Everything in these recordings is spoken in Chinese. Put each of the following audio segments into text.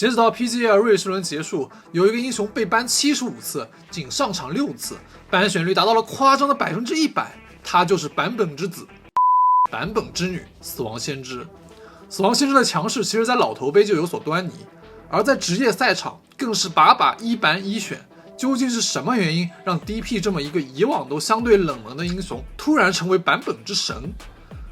截止到 PGL 瑞士轮结束，有一个英雄被ban 75次，仅上场6次，ban选率达到了夸张的100%，他就是版本之子，版本之女，死亡先知。死亡先知的强势其实在老头杯就有所端倪，而在职业赛场更是把一ban一选。究竟是什么原因让 DP 这么一个以往都相对冷门的英雄突然成为版本之神？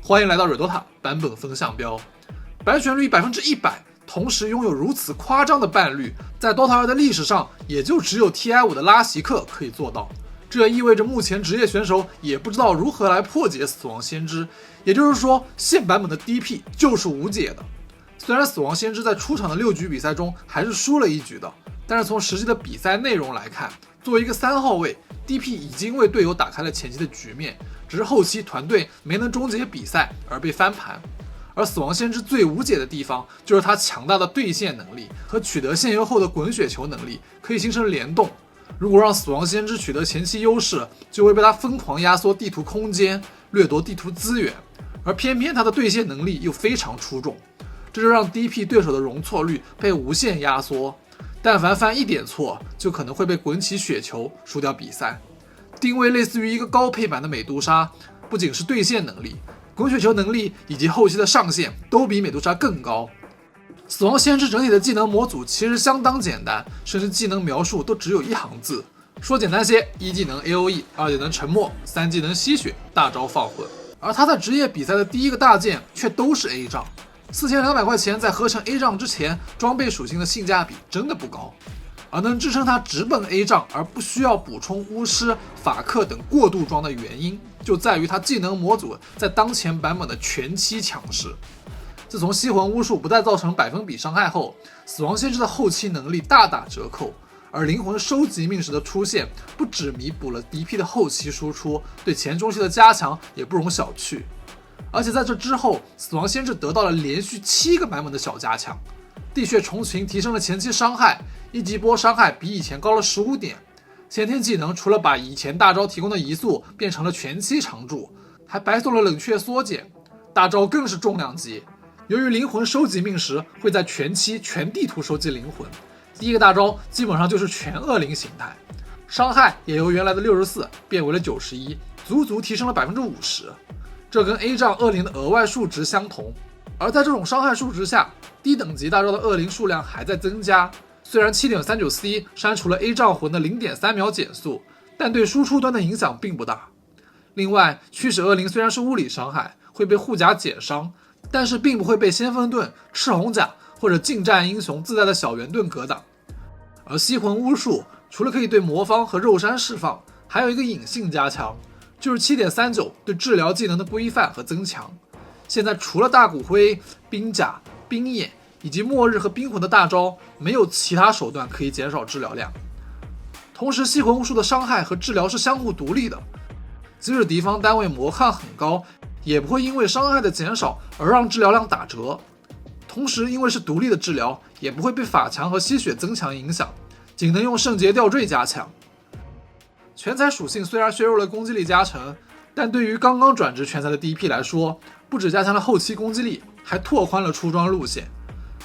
欢迎来到 Redota 版本风向标，版选率100%，同时拥有如此夸张的ban率，在 Dota 2的历史上也就只有 TI5 的拉希克可以做到。这意味着目前职业选手也不知道如何来破解死亡先知，也就是说现版本的 DP 就是无解的。虽然死亡先知在出场的6局比赛中还是输了1局的，但是从实际的比赛内容来看，作为一个3号位 ，DP 已经为队友打开了前期的局面，只是后期团队没能终结比赛而被翻盘。而死亡先知最无解的地方，就是他强大的对线能力和取得线优后的滚雪球能力可以形成联动。如果让死亡先知取得前期优势，就会被他疯狂压缩地图空间，掠夺地图资源，而偏偏他的对线能力又非常出众，这就让 DP 对手的容错率被无限压缩。但凡犯一点错，就可能会被滚起雪球输掉比赛。定位类似于一个高配版的美杜莎，不仅是对线能力、滚雪球能力以及后期的上限都比美杜莎更高。死亡先知整体的技能模组其实相当简单，甚至技能描述都只有1行字。说简单些，1技能 AOE， 2技能沉默，3技能吸血，大招放魂。而他在职业比赛的第一个大件却都是 A 杖。4200块钱在合成 A 杖之前，装备属性的性价比真的不高，而能支撑它直奔 A 杖而不需要补充巫师、法克等过渡装的原因，就在于它技能模组在当前版本的全期强势。自从吸魂巫术不再造成百分比伤害后，死亡先知的后期能力大打折扣，而灵魂收集命时的出现不只弥补了 DP 的后期输出，对前中期的加强也不容小觑。而且在这之后，死亡先知得到了连续7个版本的小加强，地血重群提升了前期伤害，1级波伤害比以前高了15点，先天技能除了把以前大招提供的移速变成了全期常驻，还白送了冷却缩减，大招更是重量级。由于灵魂收集命时会在全期全地图收集灵魂，第一个大招基本上就是全恶灵形态，伤害也由原来的64变为了91，足足提升了50%。这跟 A 杖恶灵的额外数值相同，而在这种伤害数值下，低等级大招的恶灵数量还在增加。虽然 7.39C 删除了 A 杖魂的 0.3 秒减速，但对输出端的影响并不大。另外，驱使恶灵虽然是物理伤害，会被护甲减伤，但是并不会被先锋盾、赤红甲或者近战英雄自带的小圆盾格挡。而吸魂巫术除了可以对魔方和肉山释放，还有一个隐性加强，就是 7.39 对治疗技能的规范和增强。现在除了大骨灰、冰甲、冰眼以及末日和冰魂的大招，没有其他手段可以减少治疗量。同时吸魂巫术的伤害和治疗是相互独立的，即使敌方单位魔抗很高，也不会因为伤害的减少而让治疗量打折。同时因为是独立的治疗，也不会被法强和吸血增强影响，仅能用圣洁吊坠加强。全才属性虽然削弱了攻击力加成，但对于刚刚转职全才的 DP 来说，不只加强了后期攻击力，还拓宽了出装路线。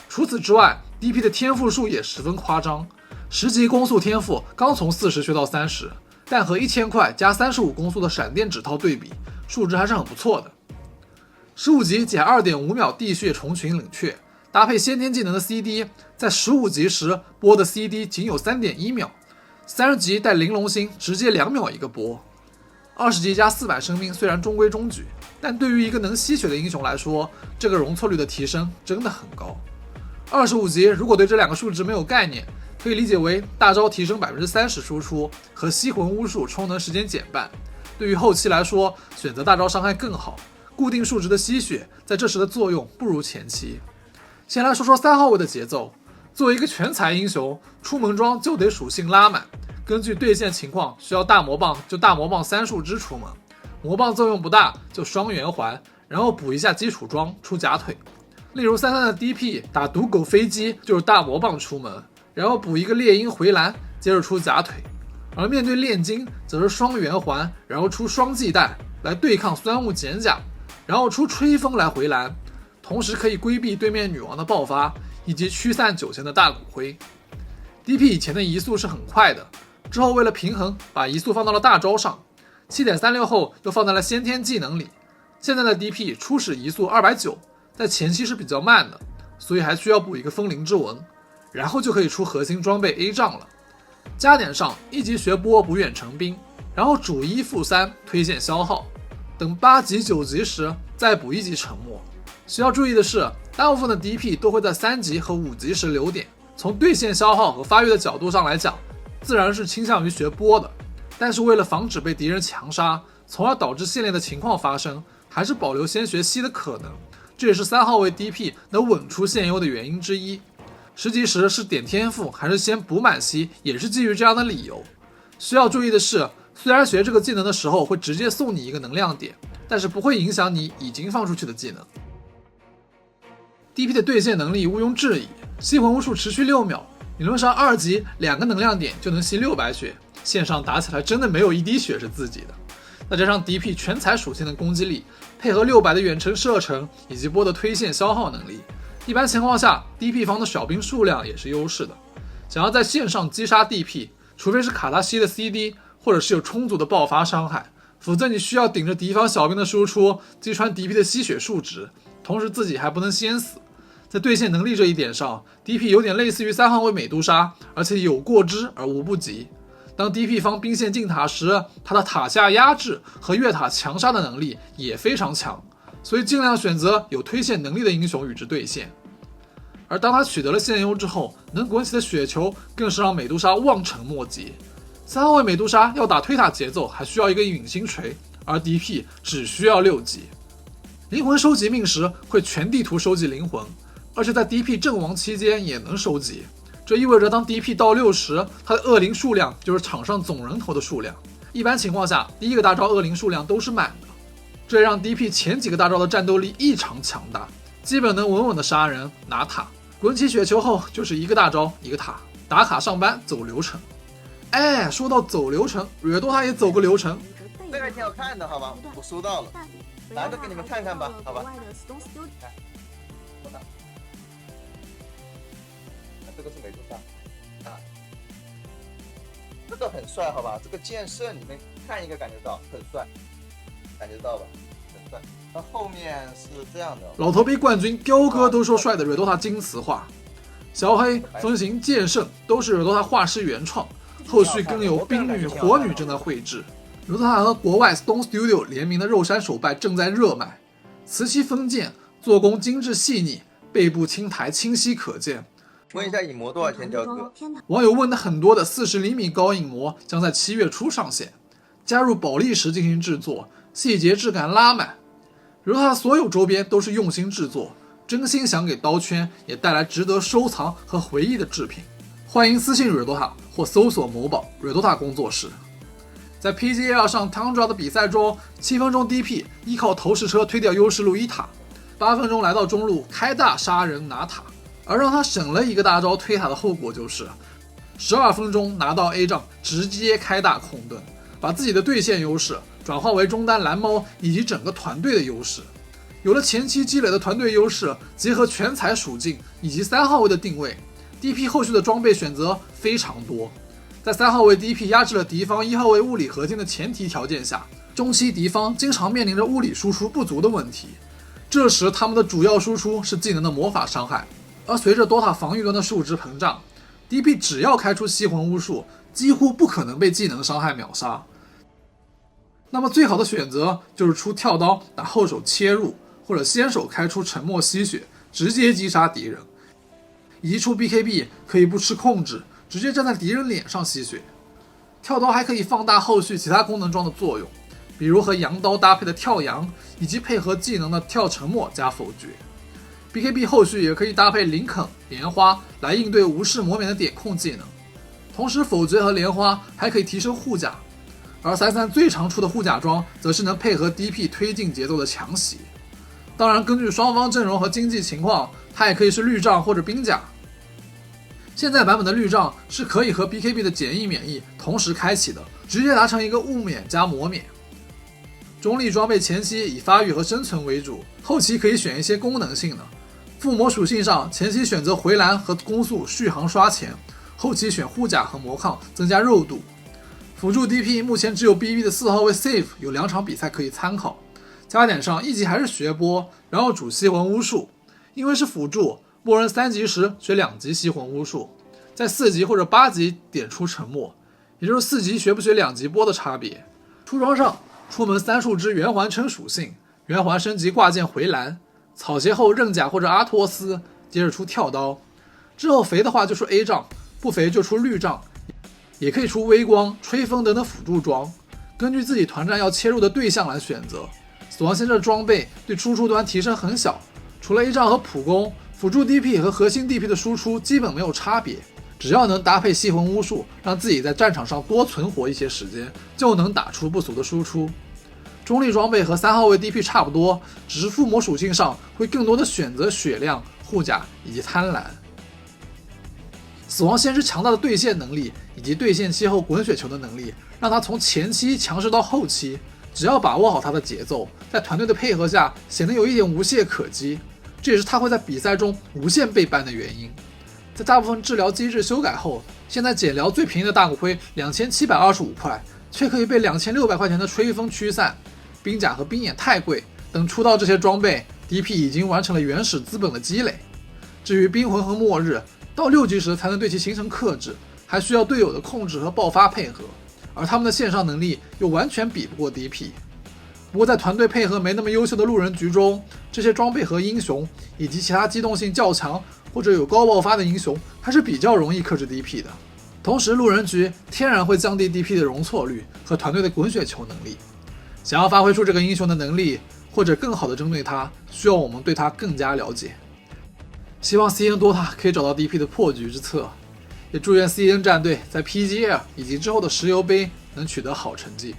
除此之外， DP 的天赋数也十分夸张，10级攻速天赋刚从40削到30，但和1000块加35攻速的闪电指套对比，数值还是很不错的。15级减 2.5 秒地血重群冷却，搭配先天技能的 CD， 在15级时波的 CD 仅有 3.1 秒，30级带玲珑心直接2秒一个波。20级加400生命虽然中规中矩，但对于一个能吸血的英雄来说，这个容错率的提升真的很高。25级如果对这2个数值没有概念，可以理解为大招提升 30% 输出和吸魂巫术充能时间减半。对于后期来说，选择大招伤害更好，固定数值的吸血在这时的作用不如前期。先来说说3号位的节奏，作为一个全才英雄，出门装就得属性拉满，根据对线情况需要大魔棒就大魔棒3树枝出门，魔棒作用不大就双圆环，然后补一下基础装出假腿。例如33的 DP 打毒狗飞机就是大魔棒出门，然后补一个猎鹰回蓝，接着出假腿。而面对炼金则是双圆环，然后出双系带来对抗酸雾减甲，然后出吹风来回蓝，同时可以规避对面女王的爆发，以及驱散酒前的大骨灰。DP 以前的移速是很快的，之后为了平衡，把移速放到了大招上， 7.36 后又放在了先天技能里。现在的 DP 初始移速290，在前期是比较慢的，所以还需要补一个风铃之纹，然后就可以出核心装备 A 杖了。加点上1级学波补远程兵，然后主1副3推线消耗，等8级9级时再补1级沉默。需要注意的是，大部分的 DP 都会在3级和5级时留点，从对线消耗和发育的角度上来讲，自然是倾向于学波的，但是为了防止被敌人强杀，从而导致线链的情况发生，还是保留先学西的可能，这也是3号位 DP 能稳出线优的原因之一。10级时是点天赋还是先补满西，也是基于这样的理由。需要注意的是，虽然学这个技能的时候会直接送你一个能量点，但是不会影响你已经放出去的技能。DP 的对线能力毋庸置疑，吸魂巫术持续6秒，理论上2级2个能量点就能吸600血，线上打起来真的没有一滴血是自己的。再加上 DP 全彩属性的攻击力，配合600的远程射程以及波的推线消耗能力，一般情况下 DP 方的小兵数量也是优势的。想要在线上击杀 DP， 除非是卡塔西的 CD， 或者是有充足的爆发伤害，否则你需要顶着敌方小兵的输出击穿 DP 的吸血数值，同时自己还不能先死。在对线能力这一点上， DP 有点类似于3号位美杜莎，而且有过之而无不及。当 DP 方兵线进塔时，他的塔下压制和越塔强杀的能力也非常强，所以尽量选择有推线能力的英雄与之对线。而当他取得了线优之后，能滚起的雪球更是让美杜莎望尘莫及。3号位美杜莎要打推塔节奏还需要一个陨星锤，而 DP 只需要6级。灵魂收集命时会全地图收集灵魂，而且在 DP 阵亡期间也能收集，这意味着当 DP 到6时，它的恶灵数量就是场上总人头的数量。一般情况下，第一个大招恶灵数量都是满的，这让 DP 前几个大招的战斗力异常强大，基本能稳稳的杀人拿塔。滚起雪球后就是一个大招一个塔，打卡上班走流程。哎，说到走流程，蕊多他也走个流程，这个挺好看的，好吧？我收到了，来个给你们看看吧，好吧？这个是美杜莎啊，这个很帅，好吧？这个剑圣你们看一个感觉到很帅，感觉到吧？很帅。那后面是这样的，老头杯冠军雕哥都说帅的蕊多塔金词画，小黑、风行、剑圣都是蕊多塔画师原创，后续更有冰女、火女正在绘制。蕊多塔和国外 Stone Studio 联名的肉山手办正在热卖，瓷漆锋剑，做工精致细腻，背部青苔清晰可见。问一下影模多少钱，雕哥？网友问的很多的40厘米高影模将在7月初上线，加入宝丽石进行制作，细节质感拉满。蕊多塔所有周边都是用心制作，真心想给刀圈也带来值得收藏和回忆的制品。欢迎私信蕊多塔或搜索某宝蕊多塔工作室。在 PGL 上 Tundra 的比赛中，7分钟 DP 依靠投石车推掉优势路一塔，8分钟来到中路开大杀人拿塔。而让他省了一个大招推塔的后果就是12分钟拿到 A 杖直接开大空盾，把自己的对线优势转化为中单蓝猫以及整个团队的优势。有了前期积累的团队优势，结合全彩属性以及3号位的定位， DP 后续的装备选择非常多。在3号位 DP 压制了敌方1号位物理合金的前提条件下，中期敌方经常面临着物理输出不足的问题，这时他们的主要输出是技能的魔法伤害。而随着 DOTA 防御端的数值膨胀， DP 只要开出吸魂巫术，几乎不可能被技能伤害秒杀。那么最好的选择就是出跳刀打后手切入，或者先手开出沉默吸血直接击杀敌人，以及出 BKB 可以不吃控制，直接站在敌人脸上吸血。跳刀还可以放大后续其他功能装的作用，比如和阳刀搭配的跳阳，以及配合技能的跳沉默加否决。BKB 后续也可以搭配林肯、莲花来应对无视魔免的点控技能，同时否决和莲花还可以提升护甲，而33最常出的护甲装则是能配合 DP 推进节奏的强袭。当然根据双方阵容和经济情况，它也可以是绿杖或者冰甲。现在版本的绿杖是可以和 BKB 的简易免疫同时开启的，直接达成一个物免加魔免。中立装备前期以发育和生存为主，后期可以选一些功能性的，附魔属性上，前期选择回蓝和攻速续航刷钱，后期选护甲和魔抗增加肉度。辅助 DP 目前只有 BB 的4号位 Save 有2场比赛可以参考，加点上1级还是学波，然后主吸魂巫术，因为是辅助，默认3级时学2级吸魂巫术，在4级或者8级点出沉默，也就是4级学不学2级波的差别。出装上，出门3束之圆环称属性，圆环升级挂件回蓝，草鞋后刃甲或者阿托斯，接着出跳刀，之后肥的话就出 A 杖，不肥就出绿杖，也可以出微光、吹风等等辅助装，根据自己团战要切入的对象来选择。死亡先知的装备对输出端提升很小，除了 A 杖和普攻，辅助 DP 和核心 DP 的输出基本没有差别，只要能搭配吸魂巫术，让自己在战场上多存活一些时间，就能打出不俗的输出。中立装备和3号位 DP 差不多，只是附魔属性上会更多的选择血量、护甲以及贪婪。死亡先知强大的对线能力以及对线期后滚雪球的能力，让他从前期强势到后期，只要把握好他的节奏，在团队的配合下显得有一点无懈可击，这也是他会在比赛中无限被ban的原因。在大部分治疗机制修改后，现在减疗最便宜的大骨灰2725块，却可以被2600块钱的吹风驱散。冰甲和冰眼太贵，等出到这些装备 ，DP 已经完成了原始资本的积累。至于冰魂和末日，到6级时才能对其形成克制，还需要队友的控制和爆发配合，而他们的线上能力又完全比不过 DP。不过在团队配合没那么优秀的路人局中，这些装备和英雄以及其他机动性较强或者有高爆发的英雄，还是比较容易克制 DP 的。同时，路人局天然会降低 DP 的容错率和团队的滚雪球能力。想要发挥出这个英雄的能力，或者更好的针对他，需要我们对他更加了解。希望 CN Dota 可以找到 DP 的破局之策，也祝愿 CN 战队在 PGL 以及之后的石油杯能取得好成绩。